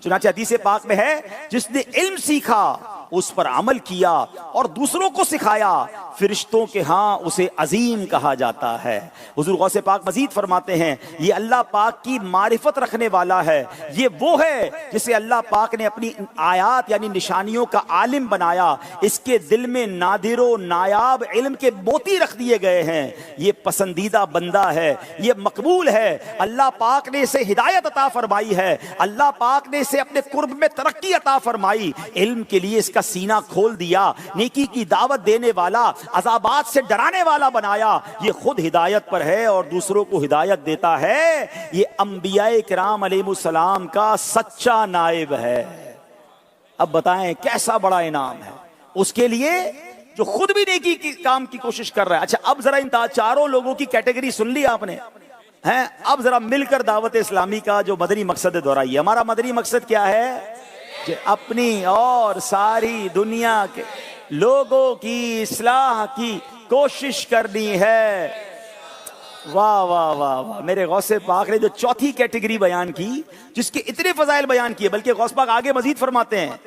چنانچہ حدیث پاک میں ہے جس نے علم سیکھا، اس پر عمل کیا اور دوسروں کو سکھایا، فرشتوں کے ہاں اسے عظیم کہا جاتا ہے۔ حضور غوث پاک مزید فرماتے ہیں یہ اللہ پاک کی معرفت رکھنے والا ہے، یہ وہ ہے جسے اللہ پاک نے اپنی آیات یعنی نشانیوں کا عالم بنایا، اس کے دل میں نادر و نایاب علم کے موتی رکھ دیے گئے ہیں، یہ پسندیدہ بندہ ہے، یہ مقبول ہے، اللہ پاک نے اسے ہدایت عطا فرمائی ہے، اللہ پاک نے اسے اپنے قرب میں ترقی عطا فرمائی، علم کے لیے اس کا سینہ کھول دیا، نیکی کی دعوت دینے والا، عذابات سے ڈرانے والا بنایا، یہ خود ہدایت پر ہے اور دوسروں کو ہدایت دیتا ہے، یہ انبیاء کرام علیہ السلام کا سچا نائب ہے۔ اب بتائیں کیسا بڑا انعام ہے اس کے لیے جو خود بھی نیکی کی کام کی کوشش کر رہا ہے۔ اچھا اب ذرا ان چاروں لوگوں کی کیٹیگری سن لی آپ نے ہیں، اب ذرا مل کر دعوت اسلامی کا جو مدنی مقصد دہرائیے۔ ہمارا مدنی مقصد کیا ہے؟ کہ اپنی اور ساری دنیا کے لوگوں کی اصلاح کی کوشش کرنی ہے۔ واہ واہ واہ واہ، میرے غوث پاک نے جو چوتھی کیٹیگری بیان کی، جس کے اتنے فضائل بیان کیے، بلکہ غوث پاک آگے مزید فرماتے ہیں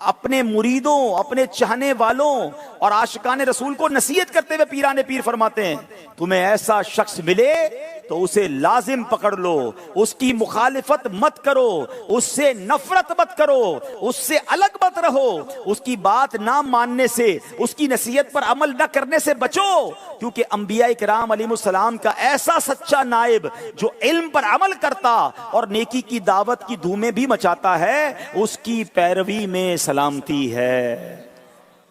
اپنے مریدوں، اپنے چاہنے والوں اور عاشقان رسول کو نصیحت کرتے ہوئے پیران پیر فرماتے ہیں تمہیں ایسا شخص ملے تو اسے لازم پکڑ لو، اس کی مخالفت مت کرو، اس سے نفرت مت کرو، اس سے الگ مت رہو، اس کی بات نہ ماننے سے، اس کی نصیحت پر عمل نہ کرنے سے بچو، کیونکہ انبیاء کرام علیہ السلام کا ایسا سچا نائب جو علم پر عمل کرتا اور نیکی کی دعوت کی دھومیں بھی مچاتا ہے، اس کی پیروی میں سلامتی ہے۔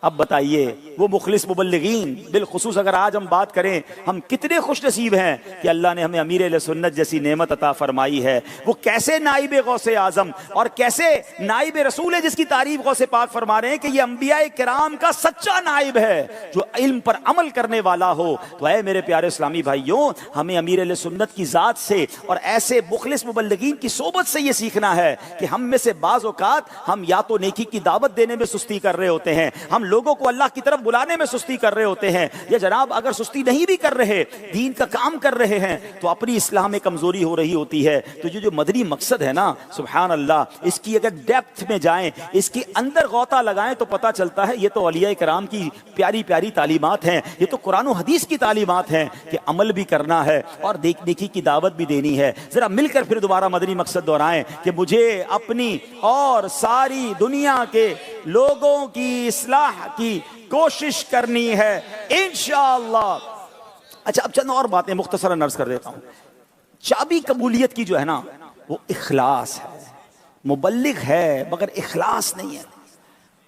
اب بتائیے وہ مخلص مبلغین، بالخصوص اگر آج ہم بات کریں، ہم کتنے خوش نصیب ہیں کہ اللہ نے ہمیں امیر اہل سنت جیسی نعمت عطا فرمائی ہے۔ وہ کیسے نائب غوث اعظم اور کیسے نائب رسول ہے جس کی تعریف غوث پاک فرما رہے ہیں کہ یہ انبیاء کرام کا سچا نائب ہے جو علم پر عمل کرنے والا ہو۔ تو اے میرے پیارے اسلامی بھائیوں، ہمیں امیر اہل سنت کی ذات سے اور ایسے مخلص مبلغین کی صحبت سے یہ سیکھنا ہے کہ ہم میں سے بعض اوقات ہم یا تو نیکی کی دعوت دینے میں سستی کر رہے ہوتے ہیں، ہم لوگوں کو اللہ کی طرف بلانے میں سستی کر رہے ہوتے ہیں، یا جناب اگر سستی نہیں بھی کر رہے، دین کا کام کر رہے ہیں، تو اپنی اصلاح میں کمزوری ہو رہی ہوتی ہے۔ تو یہ جو مدنی مقصد ہے نا، سبحان اللہ، اس کی اگر ڈیپتھ میں جائیں، اس کے اندر غوطہ لگائیں تو پتہ چلتا ہے یہ تو اولیاء کرام کی پیاری پیاری تعلیمات ہیں، یہ تو قرآن و حدیث کی تعلیمات ہیں کہ عمل بھی کرنا ہے اور نیکی کی دعوت بھی دینی ہے۔ ذرا مل کر پھر دوبارہ مدنی مقصد دہرائیں کہ مجھے اپنی اور ساری دنیا کے لوگوں کی اصلاح کی کوشش کرنی ہے انشاءاللہ۔ اچھا اب چند اور باتیں مختصراً عرض کر دیتا ہوں۔ چابی قبولیت کی جو ہے نا وہ اخلاص ہے۔ مبلغ ہے مگر اخلاص نہیں ہے،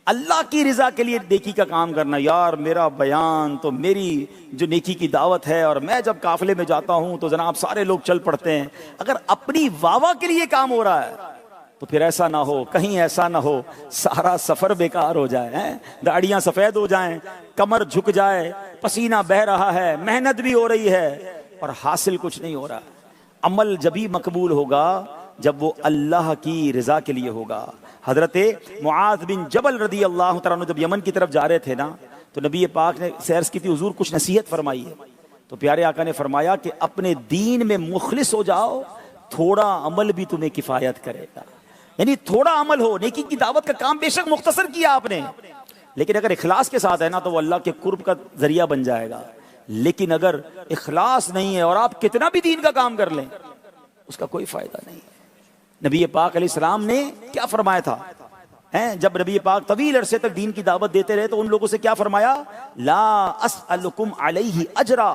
اللہ کی رضا کے لیے نیکی کا کام کرنا۔ یار میرا بیان تو میری جو نیکی کی دعوت ہے، اور میں جب قافلے میں جاتا ہوں تو جناب سارے لوگ چل پڑتے ہیں، اگر اپنی واہ کے لیے کام ہو رہا ہے تو پھر ایسا نہ ہو، کہیں ایسا نہ ہو سارا سفر بیکار ہو جائے، داڑیاں سفید ہو جائیں، کمر جھک جائے، پسینہ بہہ رہا ہے، محنت بھی ہو رہی ہے اور حاصل کچھ نہیں ہو رہا۔ عمل جبھی مقبول ہوگا جب وہ اللہ کی رضا کے لیے ہوگا۔ حضرت معاذ بن جبل رضی اللہ تعالیٰ عنہ جب یمن کی طرف جا رہے تھے نا، تو نبی پاک نے سیر کی تھی، حضور کچھ نصیحت فرمائی ہے، تو پیارے آقا نے فرمایا کہ اپنے دین میں مخلص ہو جاؤ، تھوڑا عمل بھی تمہیں کفایت کرے گا۔ یعنی تھوڑا عمل ہو، نیکی کی دعوت کا کام بے شک مختصر کیا آپ نے، لیکن اگر اخلاص کے ساتھ ہے نا تو وہ اللہ کے قرب کا ذریعہ بن جائے گا۔ لیکن اگر اخلاص نہیں ہے اور آپ کتنا بھی دین کا کام کر لیں، اس کا کوئی فائدہ نہیں ہے۔ نبی پاک علیہ السلام نے کیا فرمایا تھا؟ جب نبی پاک طویل عرصے تک دین کی دعوت دیتے رہے تو ان لوگوں سے کیا فرمایا؟ لا اسألکم علیہ اجرا،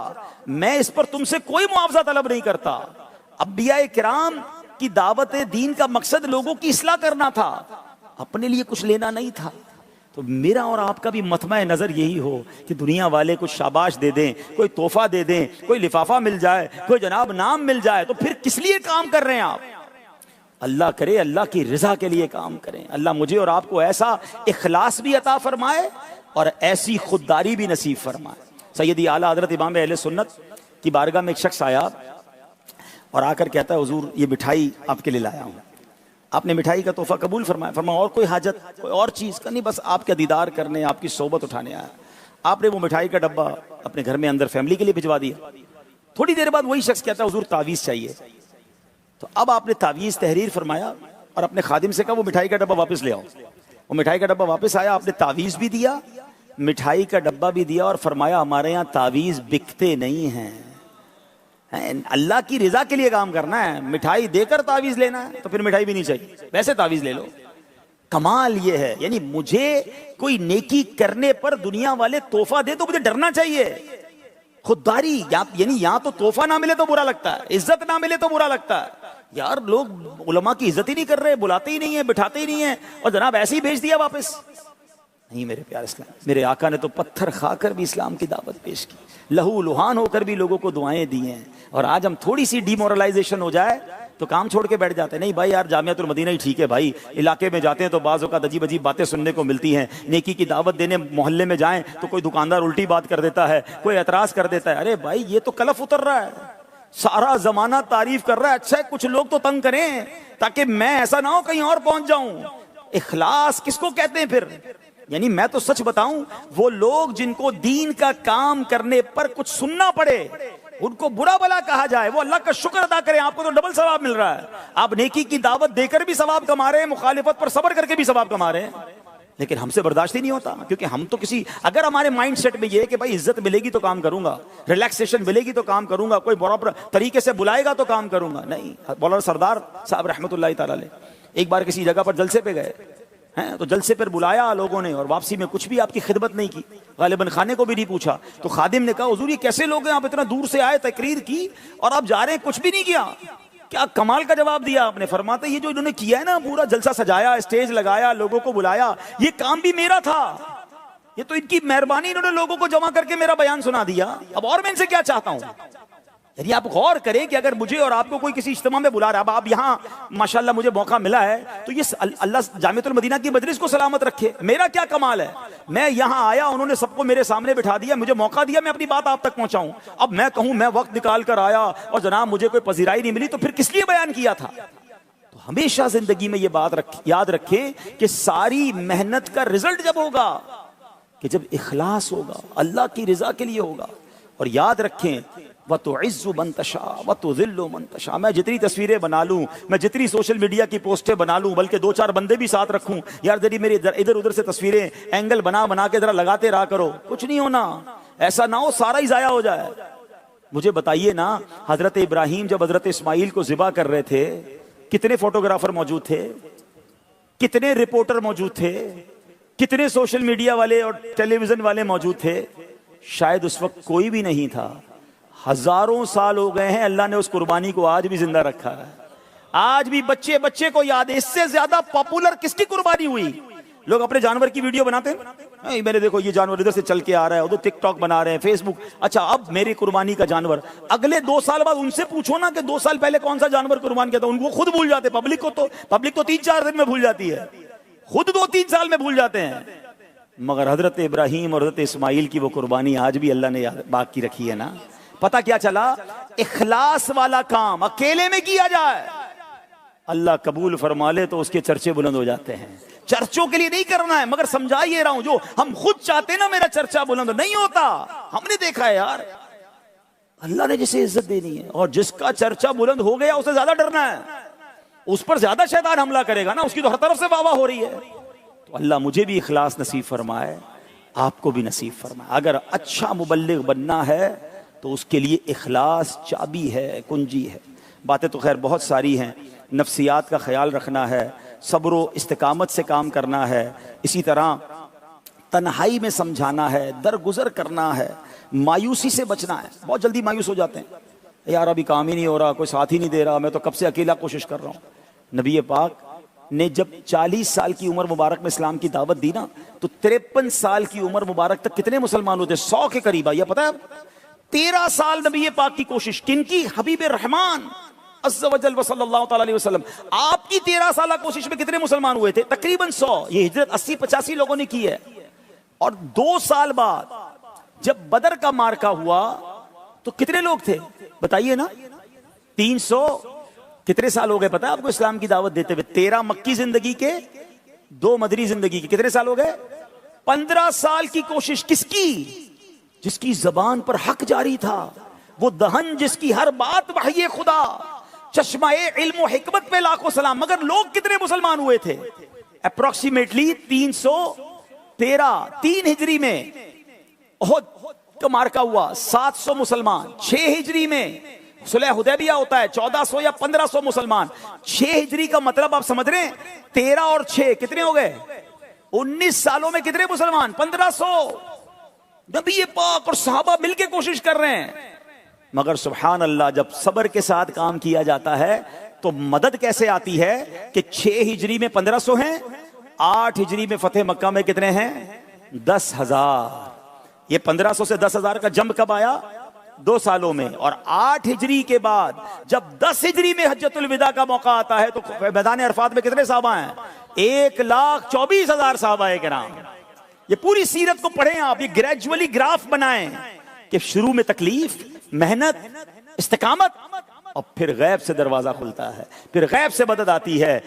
میں اس پر تم سے کوئی معاوضہ طلب نہیں کرتا۔ انبیاء کرام کی دعوت دین کا مقصد لوگوں کی اصلاح کرنا تھا، اپنے لیے کچھ لینا نہیں تھا۔ تو میرا اور آپ کا بھی مطمع نظر یہی ہو کہ دنیا والے کچھ شاباش دے دیں، کوئی تحفہ دے دیں، کوئی لفافہ مل جائے، کوئی جناب نام مل جائے، تو پھر کس لیے کام کر رہے ہیں آپ؟ اللہ کرے اللہ کی رضا کے لیے کام کریں۔ اللہ مجھے اور آپ کو ایسا اخلاص بھی عطا فرمائے اور ایسی خودداری بھی نصیب فرمائے۔ سیدی اعلیٰ حضرت امام اہل سنت کی بارگاہ میں ایک شخص آیا اور آ کر کہتا ہے حضور یہ مٹھائی آپ کے لیے لایا ہوں۔ آپ نے مٹھائی کا تحفہ قبول فرمایا، فرمایا اور کوئی حاجت، کوئی اور چیز کا نہیں، بس آپ کا دیدار کرنے، آپ کی صحبت اٹھانے آیا۔ آپ نے وہ مٹھائی کا ڈبہ اپنے گھر میں اندر فیملی کے لیے بھجوا دیا۔ تھوڑی دیر بعد وہی شخص کہتا ہے حضور تعویذ چاہیے۔ تو اب آپ نے تعویذ تحریر فرمایا اور اپنے خادم سے کہا وہ مٹھائی کا ڈبہ واپس لے آؤ۔ وہ مٹھائی کا ڈبہ واپس آیا، آپ نے تعویذ بھی دیا، مٹھائی کا ڈبہ بھی دیا، اور فرمایا ہمارے یہاں تعویذ بکتے نہیں ہیں، اللہ کی رضا کے لیے کام کرنا ہے، مٹھائی دے کر تعویذ لینا ہے تو پھر مٹھائی بھی نہیں چاہیے، ویسے تعویذ لے لو۔ کمال یہ ہے، یعنی مجھے کوئی نیکی کرنے پر دنیا والے تحفہ دے تو مجھے ڈرنا چاہیے۔ خودداری، یعنی یہاں تو تحفہ نہ ملے تو برا لگتا ہے، عزت نہ ملے تو برا لگتا ہے۔ یار لوگ علماء کی عزت ہی نہیں کر رہے، بلاتے ہی نہیں ہیں، بٹھاتے ہی نہیں ہیں، اور جناب ایسے ہی بھیج دیا واپس۔ نہیں میرے پیارے اسلام، میرے آقا نے تو پتھر کھا کر بھی اسلام کی دعوت پیش کی، لہو لہان ہو کر بھی لوگوں کو دعائیں دی ہیں۔ اور آج ہم تھوڑی سی ڈی مورلائزیشن ہو جائے تو کام چھوڑ کے بیٹھ جاتے ہیں، نہیں بھائی یار جامعۃ المدینہ ہی ٹھیک ہے بھائی، علاقے میں جاتے ہیں تو بعض اوقات عجیب عجیب باتیں سننے کو ملتی ہیں، نیکی کی دعوت دینے محلے میں جائیں تو کوئی دکاندار الٹی بات کر دیتا ہے، کوئی اعتراض کر دیتا ہے۔ ارے بھائی یہ تو کلف اتر رہا ہے، سارا زمانہ تعریف کر رہا ہے، اچھا ہے کچھ لوگ تو تنگ کریں تاکہ میں ایسا نہ ہو کہیں اور پہنچ جاؤں۔ اخلاص کس کو کہتے ہیں پھر؟ یعنی میں تو سچ بتاؤں، وہ لوگ جن کو دین کا کام کرنے پر کچھ سننا پڑے، ان کو برا بلا کہا جائے، وہ اللہ کا شکر ادا کریں، آپ کو تو ڈبل ثواب مل رہا ہے۔ آپ نیکی کی دعوت دے کر بھی ثواب کما رہے ہیں، مخالفت پر صبر کر کے بھی ثواب کما رہے ہیں، لیکن ہم سے برداشت ہی نہیں ہوتا، کیونکہ ہم تو اگر ہمارے مائنڈ سیٹ میں یہ ہے کہ بھائی عزت ملے گی تو کام کروں گا، ریلیکسیشن ملے گی تو کام کروں گا، کوئی برابر طریقے سے بلائے گا تو کام کروں گا، نہیں۔ مولانا سردار صاحب رحمۃ اللہ تعالی علیہ ایک بار کسی جگہ پر جلسے پہ گئے ہیں، تو جلسے پر بلایا لوگوں نے، اور واپسی میں کچھ بھی آپ کی خدمت نہیں کی، غالباً کھانے کو بھی نہیں پوچھا۔ تو خادم نے کہا حضور یہ کیسے لوگ ہیں، آپ اتنا دور سے آئے، تقریر کی اور آپ جا رہے ہیں، کچھ بھی نہیں کیا؟ کیا کمال کا جواب دیا آپ نے۔ فرماتے یہ جو انہوں نے کیا ہے نا، پورا جلسہ سجایا، اسٹیج لگایا، لوگوں کو بلایا، یہ کام بھی میرا تھا، یہ تو ان کی مہربانی، انہوں نے لوگوں کو جمع کر کے میرا بیان سنا دیا، اب اور میں ان سے کیا چاہتا ہوں۔ یعنی آپ غور کریں کہ اگر مجھے اور آپ کو کوئی کسی اجتماع میں بلا رہا ہے، اب آپ یہاں ماشاءاللہ مجھے موقع ملا ہے، تو یہ اللہ جامعۃ المدینہ کی مجلس کو سلامت رکھے، میرا کیا کمال ہے۔ میں یہاں آیا، انہوں نے سب کو میرے سامنے بٹھا دیا، مجھے موقع دیا میں اپنی بات آپ تک پہنچاؤں۔ اب میں کہوں میں وقت نکال کر آیا اور جناب مجھے کوئی پذیرائی نہیں ملی، تو پھر کس لیے بیان کیا تھا؟ تو ہمیشہ زندگی میں یہ بات یاد رکھیں کہ ساری محنت کا رزلٹ جب ہوگا کہ جب اخلاص ہوگا، اللہ کی رضا کے لیے ہوگا۔ اور یاد رکھیں وَتُعِزُّ مَن تَشَاءُ وَتُذِلُّ مَن تَشَاءُ، میں جتنی تصویریں بنا لوں، میں جتنی سوشل میڈیا کی پوسٹیں بنا لوں، بلکہ 2-4 بندے بھی ساتھ رکھوں، یار ذری میرے ادھر ادھر سے تصویریں اینگل بنا کے ذرا لگاتے رہا کرو، کچھ نہیں ہونا، ایسا نہ ہو سارا ہی ضائع ہو جائے۔ مجھے بتائیے نا، حضرت ابراہیم جب حضرت اسماعیل کو ذبح کر رہے تھے، کتنے فوٹوگرافر موجود تھے، کتنے رپورٹر موجود تھے، کتنے سوشل میڈیا والے اور ٹیلی ویژن والے موجود تھے؟ شاید اس وقت کوئی بھی نہیں تھا۔ ہزاروں سال ہو گئے ہیں، اللہ نے اس قربانی کو آج بھی زندہ رکھا ہے، آج بھی بچے بچے کو یاد ہے۔ اس سے زیادہ پاپولر کس کی قربانی ہوئی؟ لوگ اپنے جانور کی ویڈیو بناتے ہیں، میں نے دیکھو یہ جانور ادھر سے چل کے آ رہا ہے، ادھر ٹک ٹاک بنا رہے ہیں، فیس بک۔ اچھا اب میری قربانی کا جانور، اگلے 2 سال بعد ان سے پوچھو نا کہ 2 سال پہلے کون سا جانور قربان کیا تھا، ان کو خود بھول جاتے، پبلک تو 3-4 دن میں بھول جاتی ہے، خود 2-3 سال میں بھول جاتے ہیں۔ مگر حضرت ابراہیم اور حضرت اسماعیل کی وہ قربانی آج بھی اللہ نے باقی رکھی ہے نا۔ پتہ کیا چلا؟ اخلاص والا کام اکیلے میں کیا جائے، اللہ قبول فرما لے تو اس کے چرچے بلند ہو جاتے ہیں۔ چرچوں کے لیے نہیں کرنا ہے، مگر سمجھا یہ رہا ہوں، جو ہم خود چاہتے ہیں نا میرا چرچا بلند نہیں ہوتا، ہم نے دیکھا ہے یار، اللہ نے جسے عزت دینی ہے اور جس کا چرچا بلند ہو گیا اسے زیادہ ڈرنا ہے، اس پر زیادہ شیطان حملہ کرے گا نا، اس کی تو ہر طرف سے واہ واہ ہو رہی ہے۔ تو اللہ مجھے بھی اخلاص نصیب فرمائے، آپ کو بھی نصیب فرمائے۔ اگر اچھا مبلغ بننا ہے تو اس کے لیے اخلاص چابی ہے، کنجی ہے۔ باتیں تو خیر بہت ساری ہیں، نفسیات کا خیال رکھنا ہے، صبر و استقامت سے کام کرنا ہے، اسی طرح تنہائی میں سمجھانا ہے، درگزر کرنا ہے، مایوسی سے بچنا ہے۔ بہت جلدی مایوس ہو جاتے ہیں، یار ابھی کام ہی نہیں ہو رہا، کوئی ساتھ ہی نہیں دے رہا، میں تو کب سے اکیلا کوشش کر رہا ہوں۔ نبی پاک نے جب 40 سال کی عمر مبارک میں اسلام کی دعوت دی نا تو 53 سال کی عمر مبارک تک کتنے مسلمان ہوتے؟ 100 کے قریب آیا، پتہ ہے؟ 13 سال نبی پاک کی کوشش، کن کی؟ حبیب رحمان عز و جل و صلی اللہ تعالی علیہ وسلم، آپ کی 13 سالہ کوشش میں کتنے مسلمان ہوئے تھے؟ تقریباً 100۔ یہ ہجرت 80-85 لوگوں نے کی ہے، اور 2 سال بعد جب بدر کا معرکہ ہوا تو کتنے لوگ تھے بتائیے نا؟ 300۔ کتنے سال ہو گئے پتہ ہے آپ کو اسلام کی دعوت دیتے ہوئے؟ 13 مکی زندگی کے، 2 مدنی زندگی کے، کتنے سال ہو گئے؟ 15 سال کی کوشش۔ کس کی؟ جس کی زبان پر حق جاری تھا، وہ دہن جس کی ہر بات وحی خدا، چشمہ علم و حکمت پہ لاکھوں سلام۔ مگر لوگ کتنے مسلمان ہوئے تھے؟ اپروکسیمیٹلی 313۔ 3 ہجری میں احد کا معرکہ ہوا، 700 مسلمان۔ 6 ہجری میں صلح حدیبیہ ہوتا ہے، 1400 یا 1500 مسلمان۔ 6 ہجری کا مطلب آپ سمجھ رہے ہیں؟ 13 اور 6 کتنے ہو گئے؟ 19 سالوں میں کتنے مسلمان؟ 1500۔ نبی پاک اور صحابہ مل کے کوشش کر رہے ہیں۔ مگر سبحان اللہ، جب صبر کے ساتھ کام کیا جاتا ہے تو مدد کیسے آتی ہے کہ 6 ہجری میں 1500 ہیں، 8 ہجری میں فتح مکہ میں کتنے ہیں؟ 10,000۔ یہ 1500 سے 10,000 کا جمع کب آیا؟ 2 سالوں میں۔ اور 8 ہجری کے بعد جب 10 ہجری میں حجۃ الوداع کا موقع آتا ہے تو میدان عرفات میں کتنے صحابہ ہیں؟ 1,24,000 صحابہ کرام۔ یہ پوری سیرت کو پڑھیں آپ، یہ گریجولی گراف بنائیں کہ شروع میں تکلیف، محنت، استقامت، اور پھر غیب سے دروازہ کھلتا ہے، پھر غیب سے مدد آتی ہے۔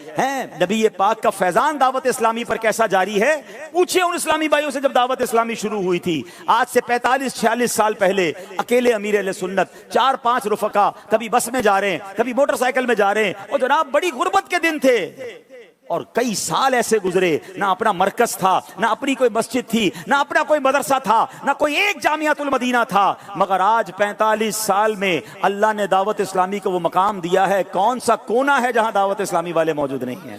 نبی پاک کا فیضان دعوت اسلامی پر کیسا جاری ہے؟ پوچھیں ان اسلامی بھائیوں سے جب دعوت اسلامی شروع ہوئی تھی آج سے 45-46 سال پہلے، اکیلے امیر اہل سنت، 4-5 رفقا، کبھی بس میں جا رہے ہیں، کبھی موٹر سائیکل میں جا رہے ہیں، اور جناب بڑی غربت کے دن تھے، اور کئی سال ایسے گزرے، نہ اپنا مرکز تھا، نہ اپنی کوئی مسجد تھی، نہ اپنا کوئی مدرسہ تھا، نہ کوئی ایک جامعۃ المدینہ تھا۔ مگر آج 45 سال میں اللہ نے دعوت اسلامی کو وہ مقام دیا ہے۔ کون سا کونا ہے جہاں دعوت اسلامی والے موجود نہیں ہیں؟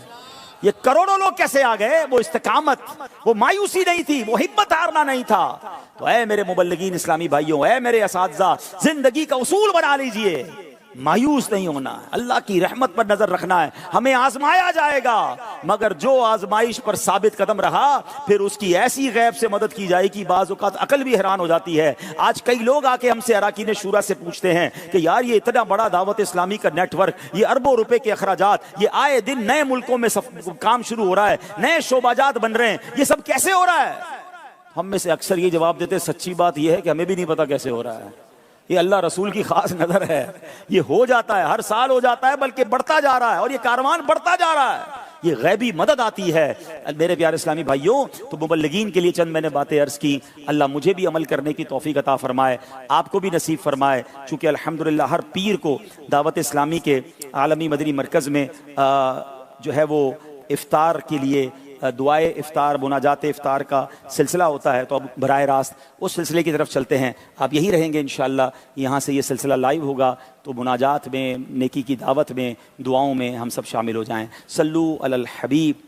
یہ کروڑوں لوگ کیسے آ گئے؟ وہ استقامت، وہ مایوسی نہیں تھی، وہ ہمت ہارنا نہیں تھا۔ تو اے میرے مبلغین اسلامی بھائیوں، اے میرے اساتذہ، زندگی کا اصول بنا لیجئے، مایوس نہیں ہونا ہے، اللہ کی رحمت پر نظر رکھنا ہے۔ ہمیں آزمایا جائے گا، مگر جو آزمائش پر ثابت قدم رہا پھر اس کی ایسی غیب سے مدد کی جائے گی، بعض اوقات عقل بھی حیران ہو جاتی ہے۔ آج کئی لوگ آ کے ہم سے اراکین شورا سے پوچھتے ہیں کہ یار یہ اتنا بڑا دعوت اسلامی کا نیٹ ورک، یہ اربوں روپے کے اخراجات، یہ آئے دن نئے ملکوں میں کام شروع ہو رہا ہے، نئے شعبہ جات بن رہے ہیں، یہ سب کیسے ہو رہا ہے؟ ہم میں سے اکثر یہ جواب دیتے، سچی بات یہ ہے کہ ہمیں بھی نہیں پتا کیسے ہو رہا ہے، یہ اللہ رسول کی خاص نظر ہے، یہ ہو جاتا ہے، ہر سال ہو جاتا ہے، بلکہ بڑھتا جا رہا ہے، اور یہ کاروان بڑھتا جا رہا ہے، یہ غیبی مدد آتی ہے۔ میرے پیارے اسلامی بھائیوں، تو مبلغین کے لیے چند میں نے باتیں عرض کی، اللہ مجھے بھی عمل کرنے کی توفیق عطا فرمائے، آپ کو بھی نصیب فرمائے۔ چونکہ الحمدللہ ہر پیر کو دعوت اسلامی کے عالمی مدنی مرکز میں جو ہے وہ افطار کے لیے دعائے افطار، مناجات افطار کا سلسلہ ہوتا ہے، تو اب براہ راست اس سلسلے کی طرف چلتے ہیں۔ آپ یہی رہیں گے انشاءاللہ، یہاں سے یہ سلسلہ لائیو ہوگا، تو مناجات میں، نیکی کی دعوت میں، دعاؤں میں ہم سب شامل ہو جائیں۔ صلو علی الحبیب